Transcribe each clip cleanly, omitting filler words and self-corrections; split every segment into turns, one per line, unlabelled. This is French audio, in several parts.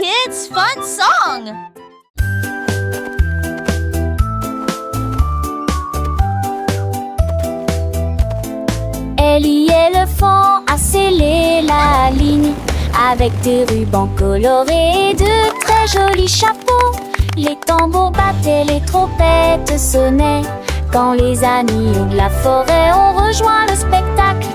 kids' fun song!
Ellie éléphant a scellé la ligne avec des rubans colorés et de très jolis chapeaux. Les tambours battaient, les trompettes sonnaient quand les amis de la forêt ont rejoint le spectacle.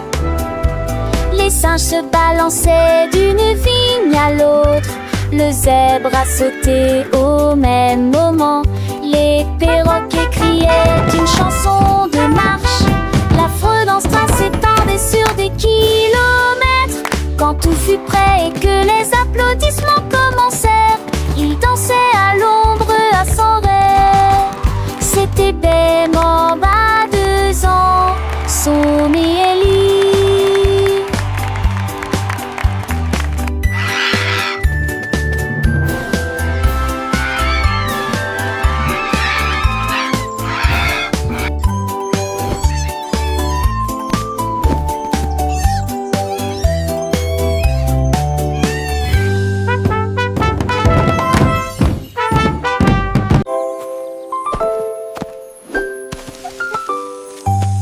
Les singes se balançaient d'une vigne à l'autre. Le zèbre a sauté au même moment. Les perroquets criaient une chanson de marche. L'affreux dansera s'étendait sur des kilomètres. Quand tout fut prêt et que les applaudissements commencèrent, ils dansaient à l'ombre à son rêve. C'était Bembe à 2 ans, Somme et Ellie.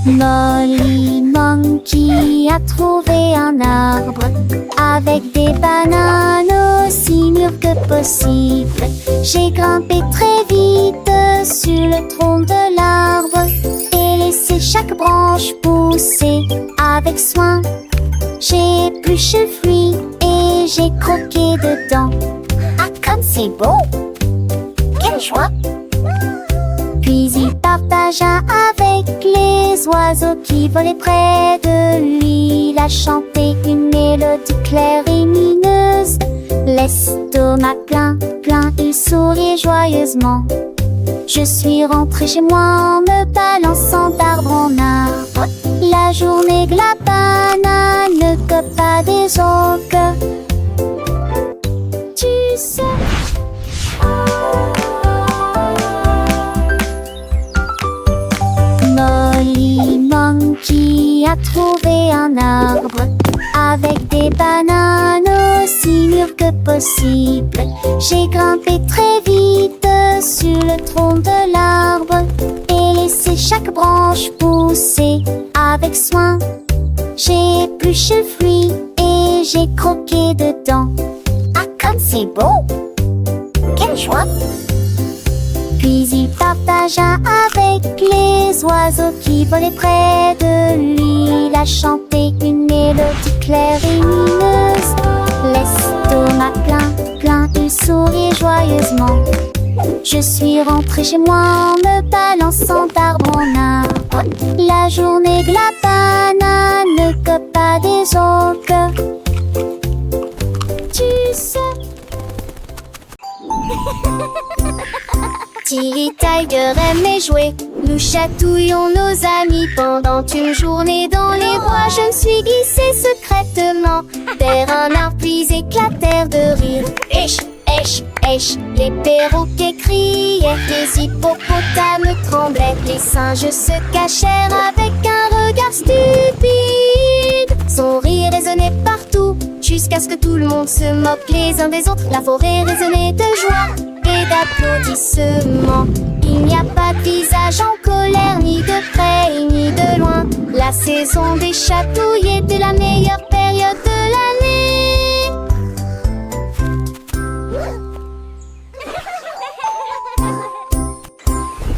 Molly Monkey a trouvé un arbre avec des bananes aussi mûres que possible. J'ai grimpé très vite sur le tronc de l'arbre et laissé chaque branche pousser avec soin. J'ai épluché le fruit et j'ai croqué dedans. Ah, comme c'est beau! Quelle joie! Puis il partagea avec les oiseaux qui volaient près de lui. Il a chanté une mélodie claire et lumineuse. L'estomac plein, il souriait joyeusement. Je suis rentrée chez moi en me balançant d'arbre en arbre. La journée que la banane ne cope pas des autres. Tu sais... Molly Monkey a trouvé un arbre avec des bananes aussi mûres que possible. J'ai grimpé très vite sur le tronc de l'arbre et laissé chaque branche pousser avec soin. J'ai épluché le fruit et j'ai croqué dedans. Ah, comme c'est beau! Quelle joie! Puis il partagea avec les oiseaux qui volaient près de lui. Il a chanté une mélodie claire et lumineuse. L'estomac plein, il souriait joyeusement. Je suis rentrée chez moi en me balançant d'arbre en arbre. La journée que la banane ne cope pas des autres. Tu sais... Tilly Tiger aimait jouer. Nous chatouillons nos amis pendant une journée dans les bois. Je me suis glissée secrètement vers un arbre puis éclatèrent de rire. Esh, esh, esh, les perroquets criaient, les hippopotames tremblaient, les singes se cachèrent avec un regard stupide. Son rire résonnait partout jusqu'à ce que tout le monde se moque les uns des autres. La forêt résonnait de joie et d'applaudissements. Il n'y a pas de visage en colère, ni de près ni de loin. La saison des chatouilles était la meilleure période de l'année.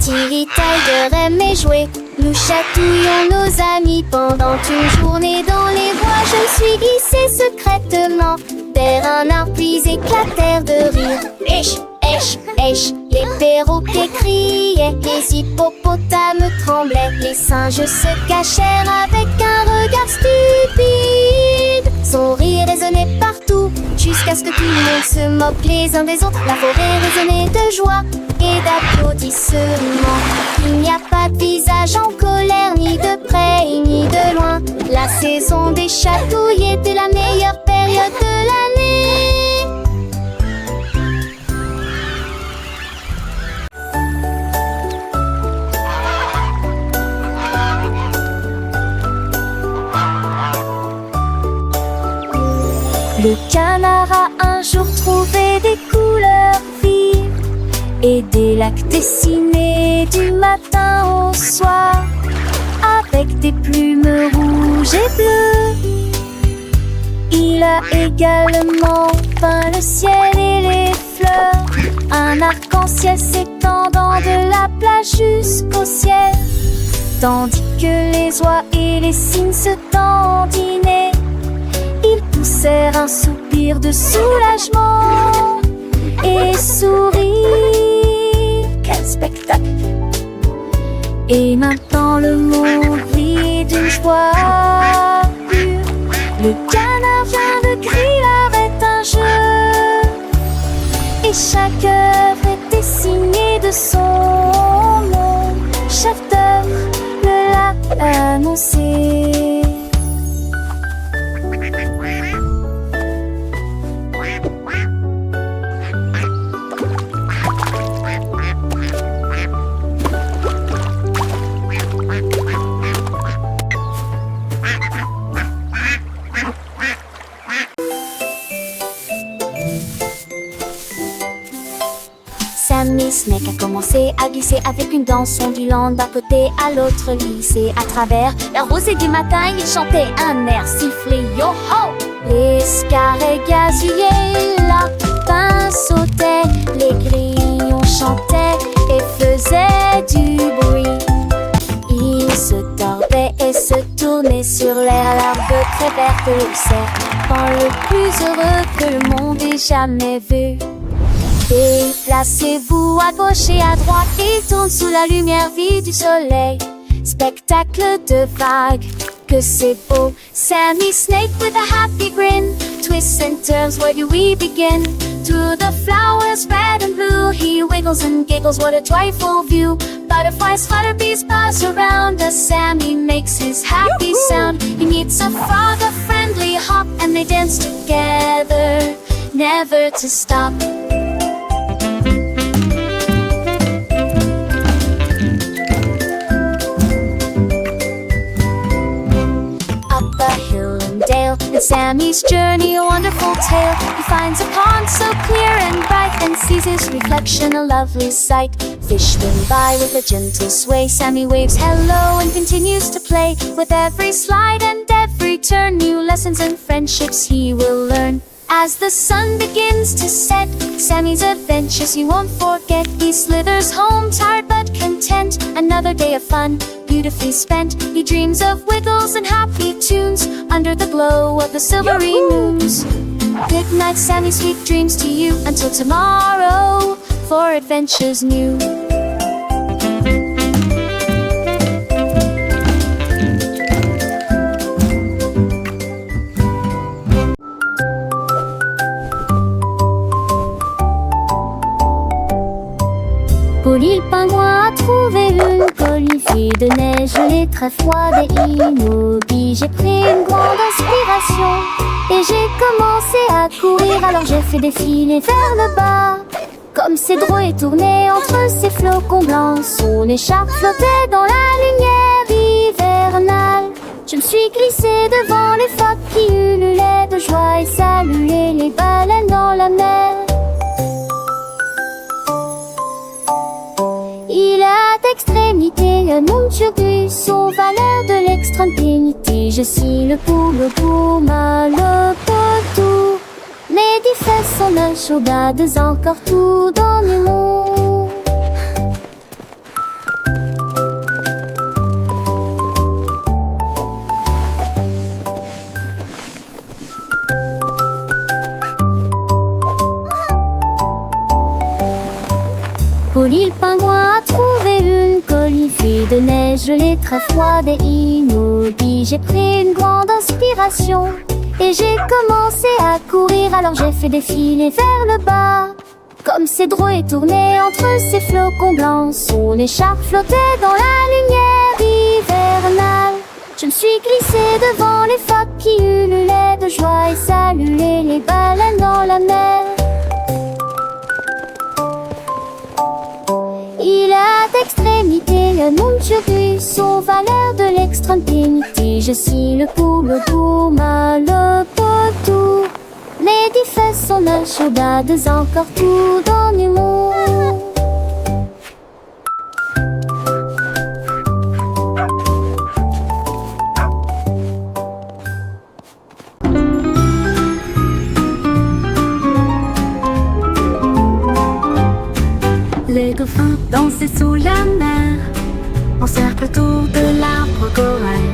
Tilly Tiger aimait jouer. Nous chatouillons nos amis pendant une journée dans les bois. Je me suis glissée secrètement vers un arbre puis éclatèrent de rire. Esh, esh, esh, les perroquets criaient, les hippopotames tremblaient, les singes se cachèrent avec un regard stupide. Son rire résonnait partout jusqu'à ce que tout le monde se moque les uns des autres. La forêt résonnait de joie et d'applaudissements. Il n'y a pas de visage en colère, ni de près ni de loin. La saison des chatouilles était la meilleure période de l'année. Le canard a un jour trouvé des et des lacs dessinés du matin au soir, avec des plumes rouges et bleues. Il a également peint le ciel et les fleurs, un arc-en-ciel s'étendant de la plage jusqu'au ciel, tandis que les oies et les cygnes se dandinaient. Ils poussèrent un soupir de soulagement et sourirent. Quel spectacle! Et maintenant le monde brille d'une joie pure. Le canard vient de griller avec un jeu, et chaque œuvre était signée de son nom. Chef d'œuvre le l'a annoncé. Sammy Snake a commencé à glisser avec une danse ondulant d'un côté à l'autre lycée. À travers la rosée du matin, il chantait un air sifflé yo-ho. Les scarets gazouillaient, lapins sautaient, les grillons chantaient et faisaient du bruit. Ils se tordaient et se tournaient sur l'air, l'arbre très vert de serpent le plus heureux que le monde ait jamais vu. Déplacez-vous à gauche et à droite, il tourne sous la lumière vive du soleil. Spectacle de vagues, que c'est beau. Sammy Snake with a happy grin twists and turns, where do we begin? To the flowers red and blue, he wiggles and giggles, what a joyful view. Butterflies flutter, bees buzz around as Sammy makes his happy sound. He meets a frog, a friendly hop, and they dance together, never to stop. And Sammy's journey a wonderful tale. He finds a pond so clear and bright, and sees his reflection a lovely sight. Fish swim by with a gentle sway. Sammy waves hello and continues to play. With every slide and every turn, new lessons and friendships he will learn. As the sun begins to set, Sammy's adventures he won't forget. He slithers home tired but content. Another day of fun, beautifully spent. He dreams of wiggles and happy tunes under the glow of the silvery moons. Good night, Sammy, sweet dreams to you. Until tomorrow, for adventures new. Polly le pingouin a trouvé une colifie de neige gelée très froide et immobile. J'ai pris une grande inspiration et j'ai commencé à courir. Alors j'ai fait défiler vers le bas, comme ces drôles et tourné entre ces flocons blancs. Son écharpe flottait dans la lumière hivernale. Je me suis glissée devant les phoques qui ululaient de joie et saluaient les baleines dans la mer. Il a d'extrémité un nom turgus, aux valeurs de l'extrême dignité. Je suis le pour mal le potou. Mes 10 fesses sont un chaudades encore tout dans le monde. Polly le pingouin a trouvé une colifie de neige gelée très froide et immobile. J'ai pris une grande inspiration et j'ai commencé à courir. Alors j'ai fait défiler vers le bas, comme ces drôles et tourné entre ces flocons blancs. Son écharpe flottait dans la lumière hivernale. Je me suis glissée devant les phoques qui ululaient de joie et saluaient les baleines dans la mer. Il a d'extrémité un nom turgus, aux valeurs de l'extrême dignité. Je suis le pour mal le potou. Mes 10 fesses sont un chaudades encore tout dans le monde.
danser sous la mer, en cercle autour de l'arbre corail.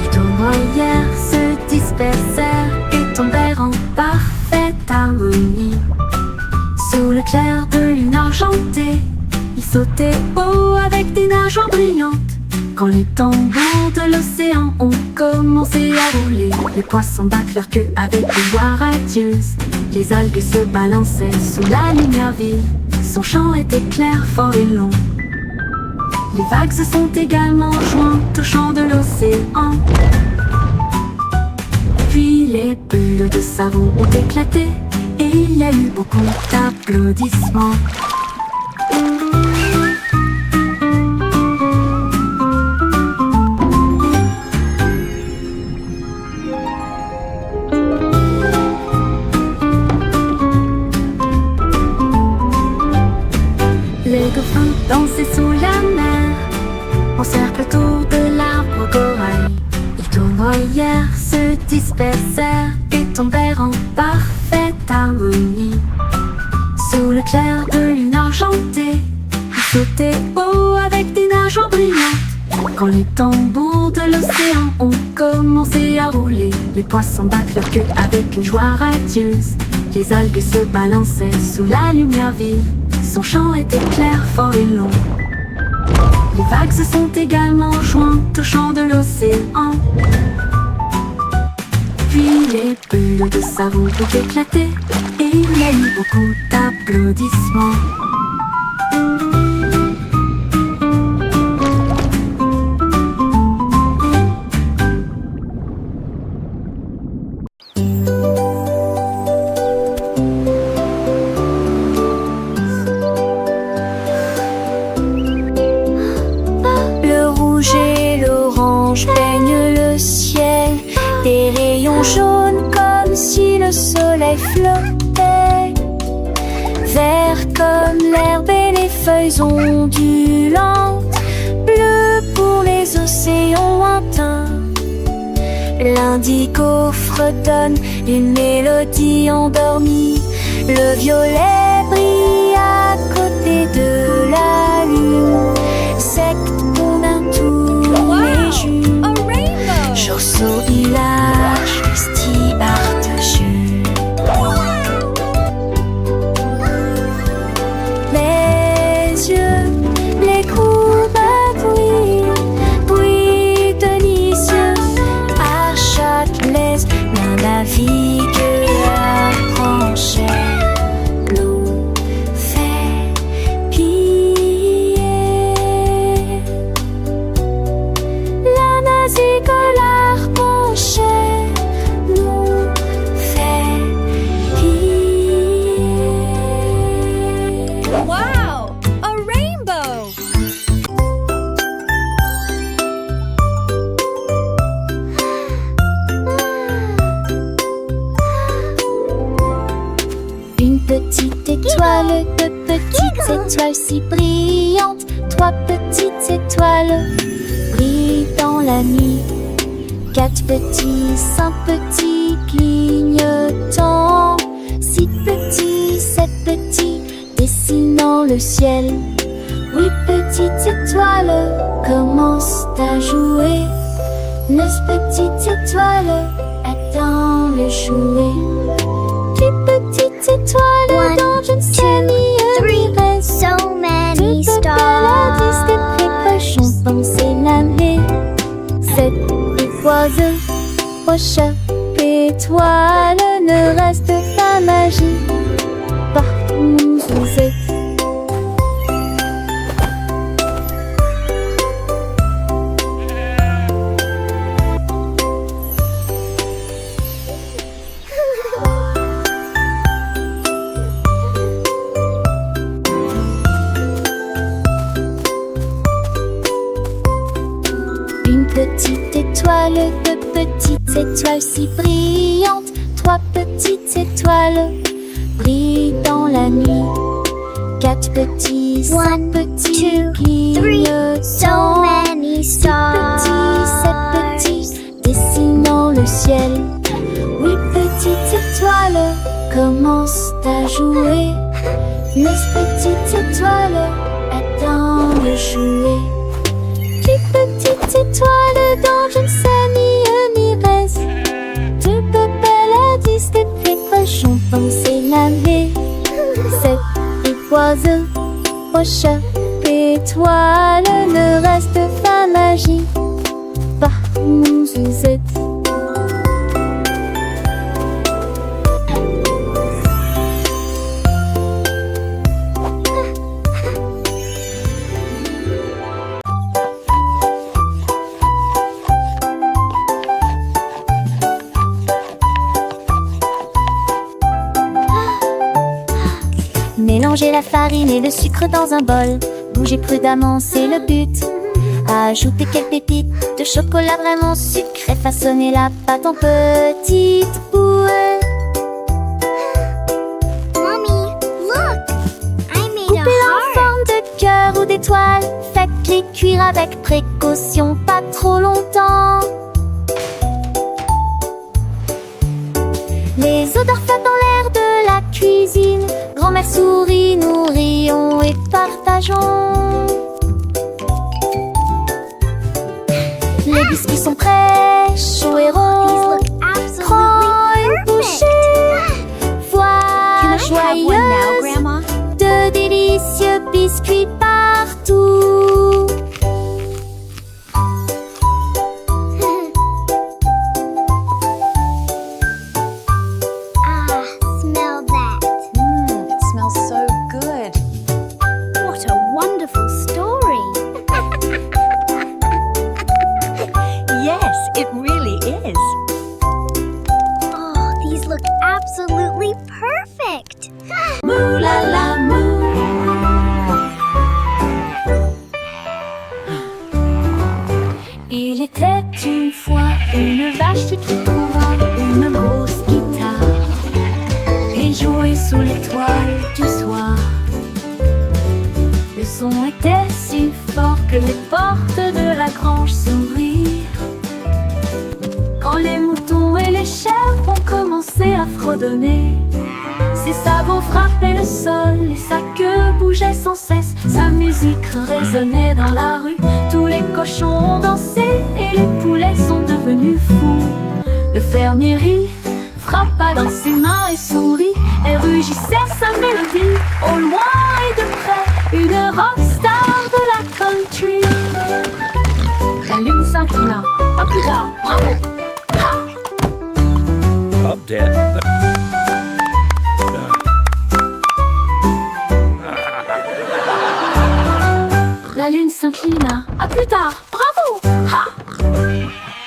Les tournoyères se dispersèrent et tombèrent en parfaite harmonie. Sous le clair de lune argentée, ils sautaient haut avec des nageoires brillantes. Quand les tambours de l'océan ont commencé à rouler, les poissons battent leur queue avec une voix radieuse. Les algues se balançaient sous la lumière vive. Son chant était clair, fort et long. Les vagues se sont également jointes au chant de l'océan. Puis les bulles de savon ont éclaté et il y a eu beaucoup d'applaudissements. Les dauphins dansaient sous la mer, en cercle autour de l'arbre corail. Les tournoyères se dispersèrent et tombèrent en parfaite harmonie. Sous le clair de lune argentée, ils sautaient haut avec des nageoires brillantes. Quand les tambours de l'océan ont commencé à rouler, les poissons battent leur queue avec une joie radieuse. Les algues se balançaient sous la lumière vive. Son chant était clair, fort et long. Les vagues se sont également jointes au chant de l'océan. Puis les bulles de savon ont éclaté et il y a eu beaucoup d'applaudissements.
Peignent le ciel, des rayons jaunes comme si le soleil flottait. Vert comme l'herbe et les feuilles ondulantes, bleu pour les océans lointains. L'indigo fredonne une mélodie endormie. Le violet brille à côté de la lune. Secte pour un tour les jumes. Chausseau village, stibard de jus. Mes yeux, les courbes bruit délicieux. À Châtelet, l'un navigue à Franchet. L'eau fait piller. La nazique
Wow! A rainbow!
Une petite étoile, deux petites étoiles si brillantes, trois petites étoiles brillent dans la nuit. Quatre petits, cinq petits clignotants, six petits, sept petits dessinant le ciel. Huit petites étoiles commencent à jouer. Neuf petites étoiles attendent le jouet. Dix petites étoiles dans une ciel reste.
So many
Des
stars.
cochons penser l'année. Sept étoiles, prochaine étoile, ne reste pas magie partout où vous êtes. Une petite étoile, deux petites étoiles si brillantes, trois petites étoiles brillent dans la nuit. Quatre petits, cinq
One,
petits
two, three, so
clignotants,
many
six petits, sept
stars.
petits dessinant le ciel. Huit petites étoiles commencent à jouer. Neuf petites étoiles attendent
dans le jouet.
Les petites étoiles dans je ne sais ni reste. De belles à 10 des cochons pensé laver. 7 oiseaux, au chat, étoiles, ne reste pas magie. Par mon Suzette. Mélangez la farine et le sucre dans un bol. Bougez prudemment, c'est le but. Ajoutez quelques pépites de chocolat vraiment sucré. Façonnez la pâte en petites boules.
Mommy, look! I made
Coupez-la en
a heart.
forme de cœur ou d'étoile. Faites-les cuire avec précaution, pas trop longtemps. Les odeurs flottent dans l'air de la cuisine. Grand-mère sourit, nous rions et partageons. Les biscuits sont prêts, chauds et
These
ronds.
look
Prends
absolutely
une bouchée.
perfect.
Voilà
Can I have one now,
joyeuse
Grandma?
de délicieux biscuits partout.
Ah, smell that.
It smells so good.
What a wonderful story.
Yes, it really is.
Oh, these look absolutely perfect.
Mou la la mou. Il était une fois une vache qui trouva une grosse guitare et jouait sous l'étoile du soir. Le son était si fort que les portes de la grange s'ouvrirent. Quand les moutons et les chèvres ont commencé à fredonner, ses sabots frappaient le sol et sa queue bougeait sans cesse. Sa musique résonnait dans la rue, tous les cochons ont dansé et les poulets sont devenus fous. Le fermier rit, frappa dans ses mains et sourit et rugissait sa mélodie. Au loin et de près, une rockstar de la country. La lune s'inclina, pas plus tard, bravo!
Up, Dad.
La lune s'inclina. À plus tard. Bravo. Ha!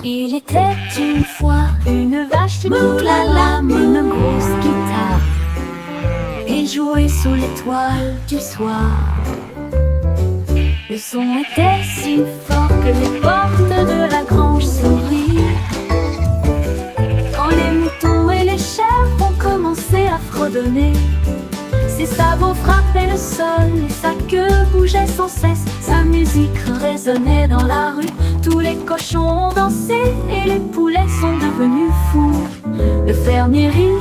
Il était une fois une vache qui la une grosse guitare et jouait sous l'étoile du soir. Le son était si fort que les portes de la grange s'ouvrirent. Quand les moutons et les chèvres ont commencé à fredonner, ses sabots frappaient le sol et sa queue bougeait sans cesse. Sa musique résonnait dans la rue, tous les cochons ont dansé et les poulets sont devenus fous. Le fermier rit,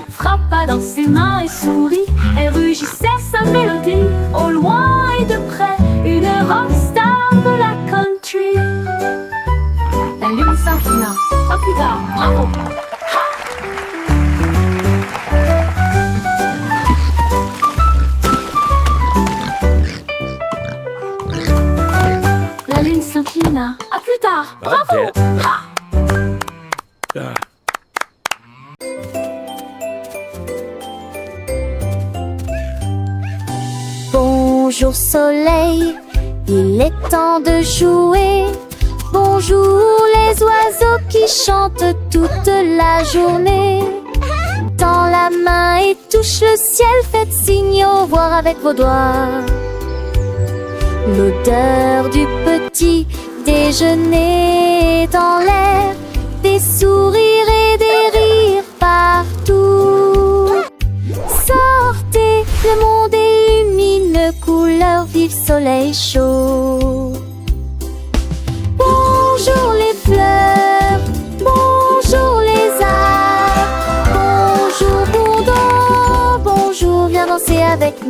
frappa dans ses mains et sourit et rugissait sa mélodie. Au loin et de près, une rockstar de la country. La lune s'inclina. À plus tard. Bravo. La lune s'inclina. À plus tard. Bravo.
Bonjour soleil, il est temps de jouer. Bonjour les oiseaux qui chantent toute la journée. Tends la main et touche le ciel, faites signe au revoir avec vos doigts. L'odeur du petit déjeuner dans l'air, des sourires et des rires partout. Sortez, le monde illumine, couleur vive, soleil chaud. Bonjour les fleurs, bonjour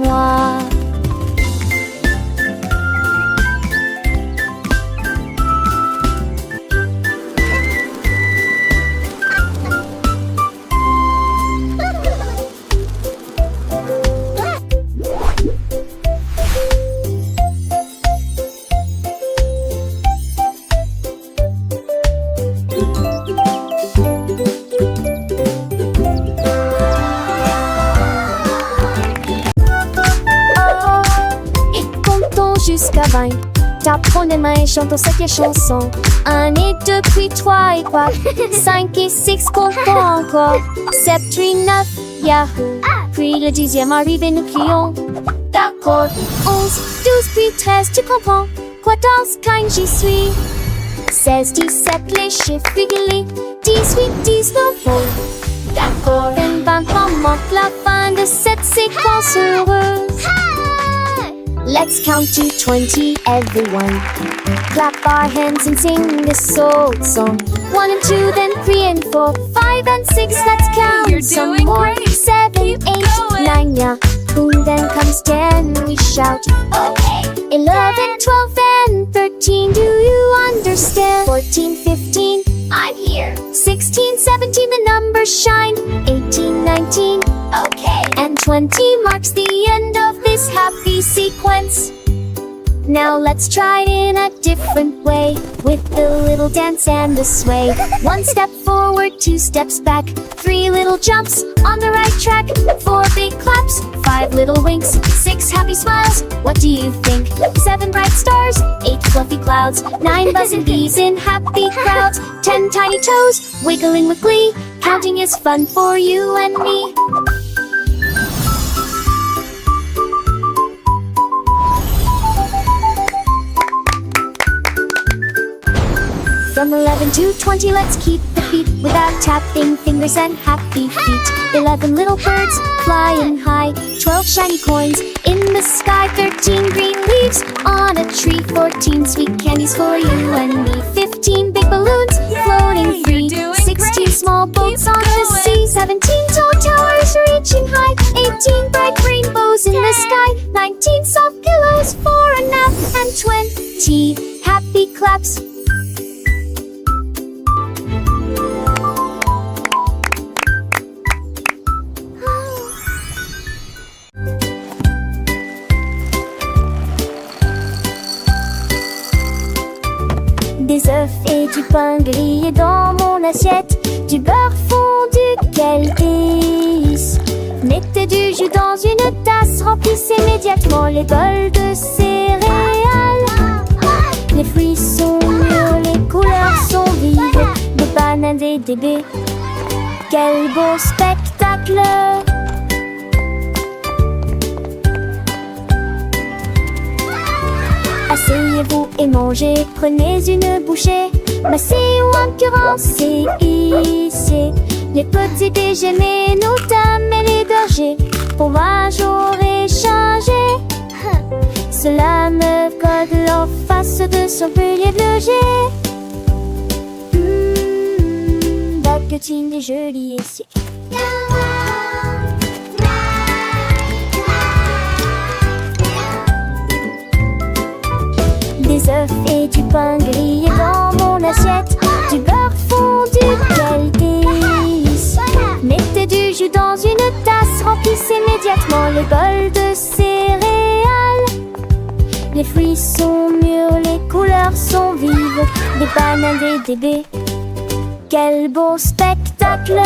moi. Jusqu'à 20, t'apprends les mains et chantons cette chanson. 1 et 2, puis 3 et 4, 5 et 6, comptons encore. 7, 8, 9, Yahoo! Puis le 10e arrive et nous crions. D'accord. 11, 12, puis 13, tu comprends. 14, 15, j'y suis. 16, 17, les chiffres réguliers. 18, 19, oh. D'accord. 23, manque la fin de cette séquence heureuse. Let's count to 20, everyone. Clap our hands and sing this old song. 1 and 2, then 3 and 4, 5 and 6, let's count
You're
some
doing
more.
great.
7,
Keep
8,
going.
9, yeah. Boom, then comes 10, we shout. Okay. 11, 12, and 13, do you understand? 14, 15, I'm here. 16, 17, the numbers shine. 18, 19, okay. And 20 marks the end of this happy sequence. Now let's try it in a different way, with the little dance and the sway. 1 step forward, 2 steps back, 3 little jumps on the right track, 4 big claps, 5 little winks, 6 happy smiles. What do you think? 7 bright stars, 8 fluffy clouds, 9 buzzing bees in happy crowds, 10 tiny toes wiggling with glee. Counting is fun for you and me. From 11 to 20, let's keep the beat without tapping fingers and happy feet. 11 little birds flying high, 12 shiny coins in the sky, 13 green leaves on a tree, 14 sweet candies for you and me, 15 big balloons floating free,
You're doing
16
great.
small boats
Keep
on the
going.
sea, 17 tall towers reaching high, 18 bright rainbows in the sky, 19 soft pillows for a nap, and 20 happy claps. Des œufs et du pain grillé dans mon assiette, du beurre fondu, quel délice. Mettez du jus dans une tasse, remplissez immédiatement les bols de céréales. Les fruits sont mûrs, les couleurs sont vives, des bananes et des baies. Quel beau spectacle! Asseyez-vous et mangez, prenez une bouchée. Massez ou encurancez, hissez les petits déjeuners, nos dames et les bergers. Pour moi j'aurais changé. Cela me colle en face de son pilier de loger. Baguettine et joli ici. Des œufs et du pain grillé dans mon assiette, du beurre fondu, quel délice. Mettez du jus dans une tasse, remplissez immédiatement les bols de céréales. Les fruits sont mûrs, les couleurs sont vives, des bananes et des baies. Quel beau spectacle!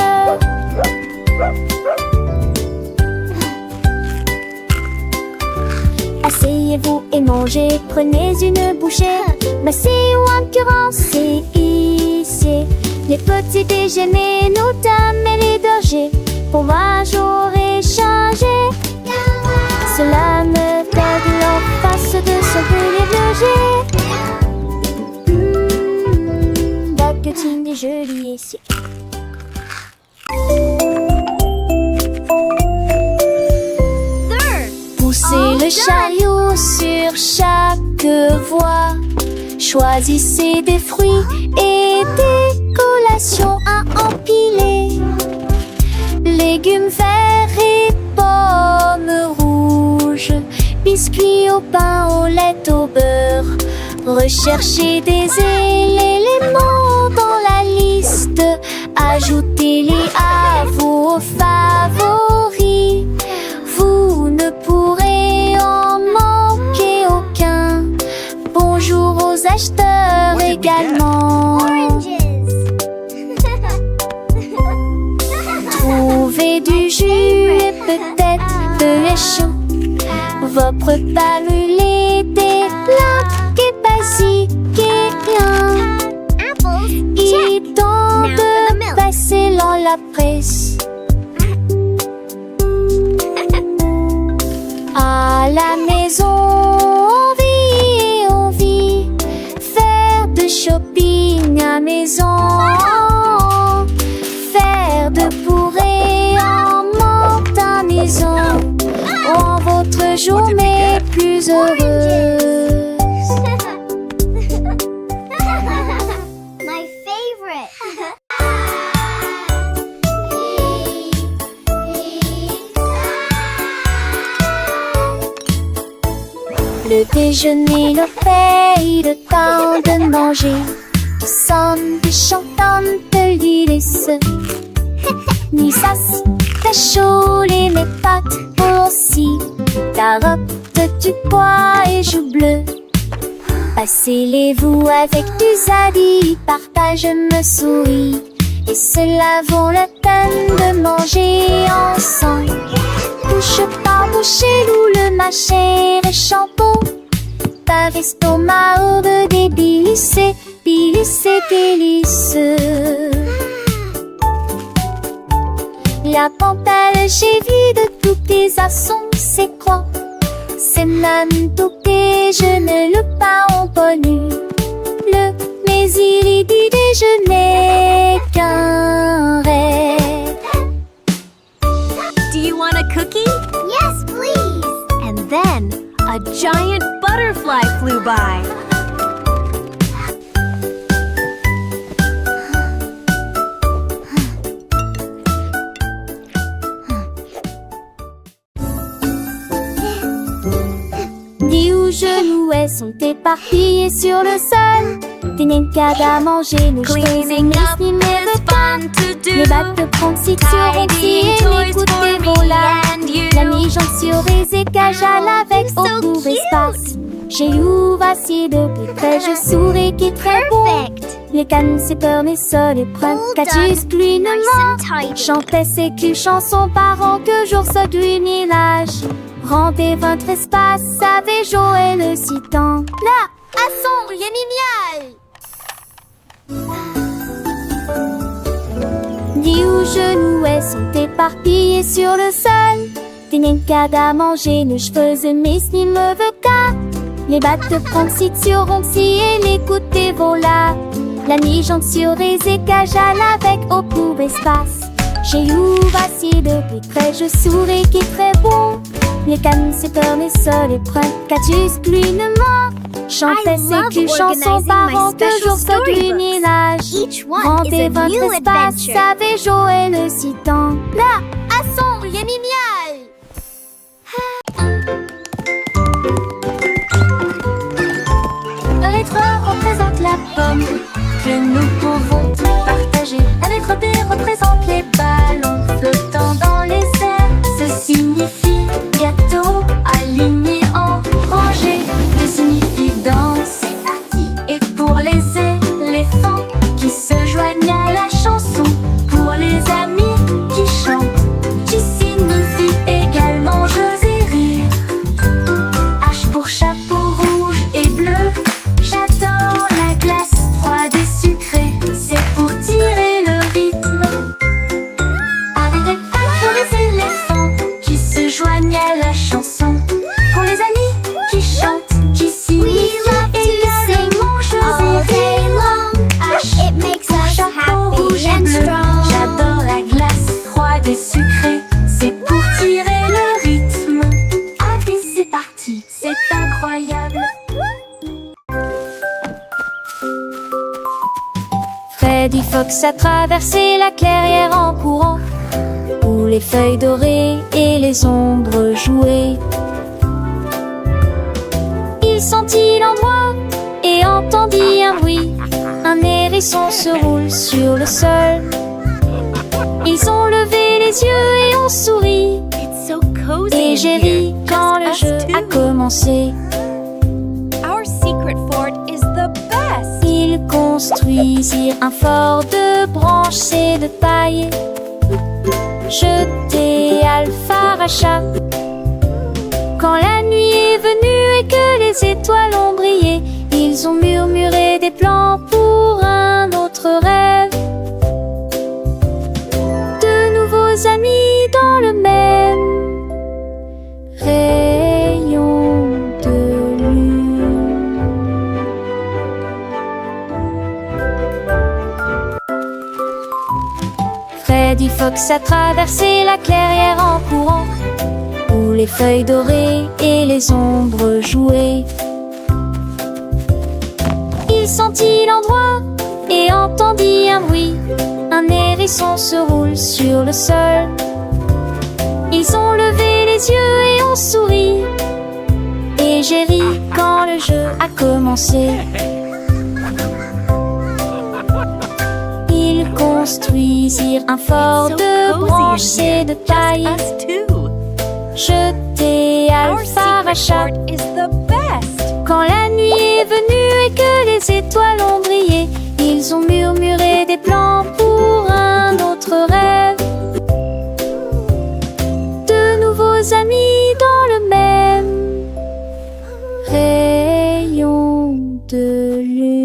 Asseyez-vous et mangez, prenez une bouchée. Massez ou encurancez, hissez les petits déjeuners, nos dames et les bergers. Pour moi j'aurais changé. Cela me colle en face de son pilier de loger. Baguettine et joli ici. Poussez le chariot sur chaque voie. Choisissez des fruits et des collations à empiler. Légumes verts et pommes rouges. orange, biscuits au pain, au lait, au beurre. Recherchez des éléments dans la liste, ajoutez-les à vos favoris. Vous ne pourrez en manquer aucun. Bonjour aux acheteurs
What did we get?
également.
Oranges.
Trouvez du jus et peut-être de lait chaud. Vos repas brûlés, des plats et basiques et bien.
Apples.
Il est temps
Now for the
de
milk.
passer dans la presse. À la maison, on vit. Faire de shopping à maison. Faire de bourrées en menthe à maison. Rend votre journée plus heureuse.
My favorite.
Le déjeuner, le paye, le temps de manger. Ensemble chantantes délices. Ni sas, ta chaud, les mes pâtes aussi. Carottes, du pois et joues bleues. Passez-les-vous avec du zadi, partage me sourit. Et cela vaut la peine de manger ensemble. Bouche par bouche, loup le mâcher et shampoo. Pas l'estomac au de délice, délice, délice. La pantale, j'ai vu de tous tes assons, c'est quoi? C'est même tout déjeuner, le pain en bonnu. Mais il est du déjeuner qu'un rêve.
Do you want a cookie?
Yes, please.
And then a giant butterfly flew by.
Dis où genoux sont éparpillés sur le sol. Des nencades à manger, nos
Cleaning up is fun to do.
Les battes de pronciture ont
Tidying
tiré
toys
les coups
for
de
me
voilà.
and you.
La mi-jambe sur les écages à avec
so
au court
cute.
espace. J'ai ouvert assis de plus près, je souris qui est très bon.
Perfect.
Les cannes, c'est peur, mes sols et preuves.
All
Catus,
done.
plus
Nice
ne
and tidy.
chantait ses culs chansons parents que jour se du village. Rendez votre espace, savez Joël citant. Là, à son génial. Dis où genoux sont éparpillés sur le sol. Des nencades à manger, nos cheveux mes ni me veut qu'à. Les battes de pronciture ont scié les coups de voilà. La mi-jambe sur les écages à avec au court espace. J'ai ouvert assis de plus près, je souris qui est très bon. Les cannes, c'est peur, mes sols et preuves. Catus, pluie ne ment. Chantait
I
ses
love
culs chansons
organizing
parents
my
que
special
jour se du
storybooks.
village.
Each one is
Rendez
a
votre
new
espace,
adventure.
savez Joël citant. Là, à son génial. Le lettre représente la pomme que nous pouvons tous partager. La lettre B représente les ballons flottant dans les airs. Ce signifie gâteau aligné en rangée. D signifie danse. Et pour les éléphants qui se joignent à la chanson, pour les amis qui chantent, J signifie également jeux et rire. H pour chapeau rouge et bleu. J'adore la glace froide et sucrée, c'est pour tirer le rythme. Avec pour les éléphants qui se joignent à la chanson, pour les amis qui chantent, qui signifie également jeux
all
et
day
rire.
long.
H
It makes us
chapeau
happy
rouge et
and
bleu.
strong.
J'adore la glace froide et sucrée, c'est pour tirer le rythme. Allez, c'est parti, c'est incroyable. Freddy Fox a traversé la clairière en courant, où les feuilles dorées et les ombres jouaient. Il sentit l'endroit et entendit un bruit. Un hérisson se roule sur le sol. Ils ont levé les yeux et ont souri.
It's so cozy
Et
in
j'ai
here.
ri quand le
Just
jeu
us
a
two.
commencé.
Our secret fort is the best.
Ils construisirent un fort de branches et de paille. Jeté Alpharacha. Quand la nuit est venue et que les étoiles ont brillé, ils ont murmuré des plans pour un autre rêve. De nouveaux amis dans le même rayon de lune. Freddy Fox a traversé la clairière en courant, où les feuilles dorées et les ombres jouaient. Il sentit l'endroit et entendit un bruit. Un hérisson se roule sur le sol. Ils ont levé les yeux et ont souri. Et j'ai ri quand le jeu a commencé. Ils construisirent un fort
So
de
cozy in
branches
here.
et de paille.
Just us two.
Jeté
Our secret
Alpharacha.
fort is the best.
Quand la nuit est venue et que les étoiles ont brillé, ils ont murmuré des plans pour un autre rêve. De nouveaux amis dans le même rayon de lune.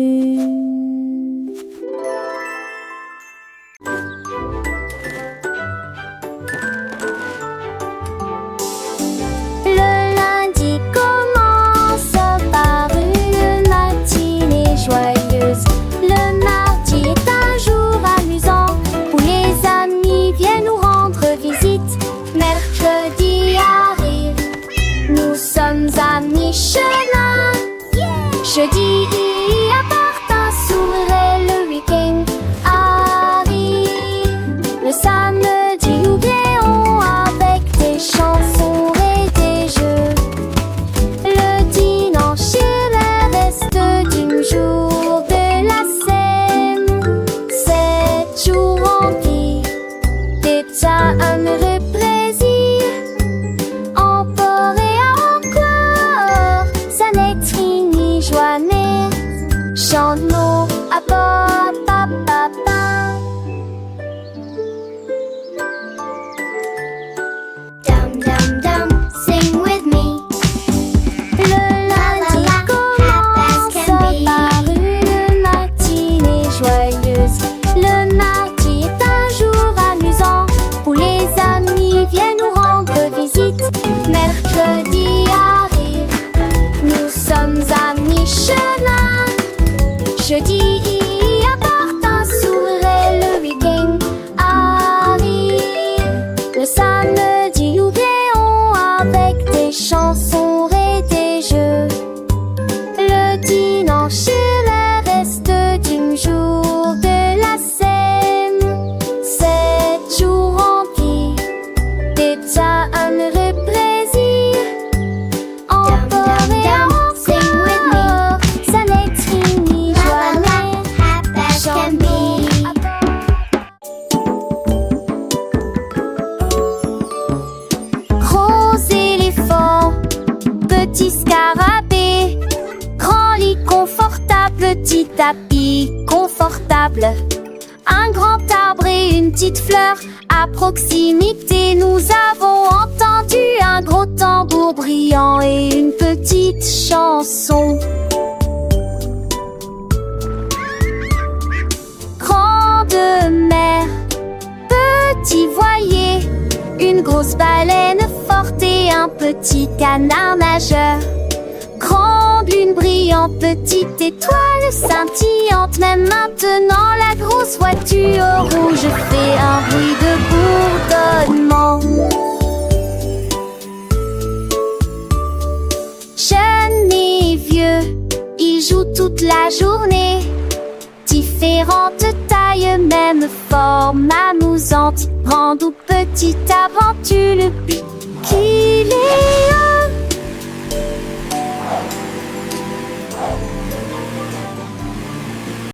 Le lundi commence par une matinée joyeuse. Le mardi est un jour amusant où les amis viennent nous rendre visite. Mercredi arrive, nous sommes à mi-chemin. Jeudi apporte un sourire et le week-end arrive. Le samedi oublions avec des chansons et des jeux. Le dimanche est le reste du jour de la semaine. 7 jours remplis d'être un heureux plaisir. Encore et encore, ça n'est ni joie mais chante-nous à papa papa.
Dum dum dum, sing with me.
Le lundi commence par une matinée joyeuse. Le mardi est un jour amusant où les amis viennent nous rendre visite. Mercredi arrive, nous sommes à mi-chemin. Jeudi apporte un sourire et le week-end arrive. Le samedi oublions avec des chansons et des jeux. Le dimanche est le reste du jour de la semaine. 7 jours remplis d'être un heureux plaisir. Encore et encore, ça n'est ni joie mais
Happy can be.
Gros éléphant, petit scarabée, grand lit confortable, petit tapis confortable, un grand arbre et une petite fleur. À proximité, nous avons entendu un gros tambour brillant et une petite chanson. Grande mer, petit voilier, une grosse baleine forte et un petit canard nageur. Grande lune brillante, petite étoile scintillante. Même maintenant la grosse voiture rouge fait un bruit de bourdonnement. Jeunes et vieux, ils jouent toute la journée. Différentes tailles, même forme amusante. Grande ou petite aventure, le but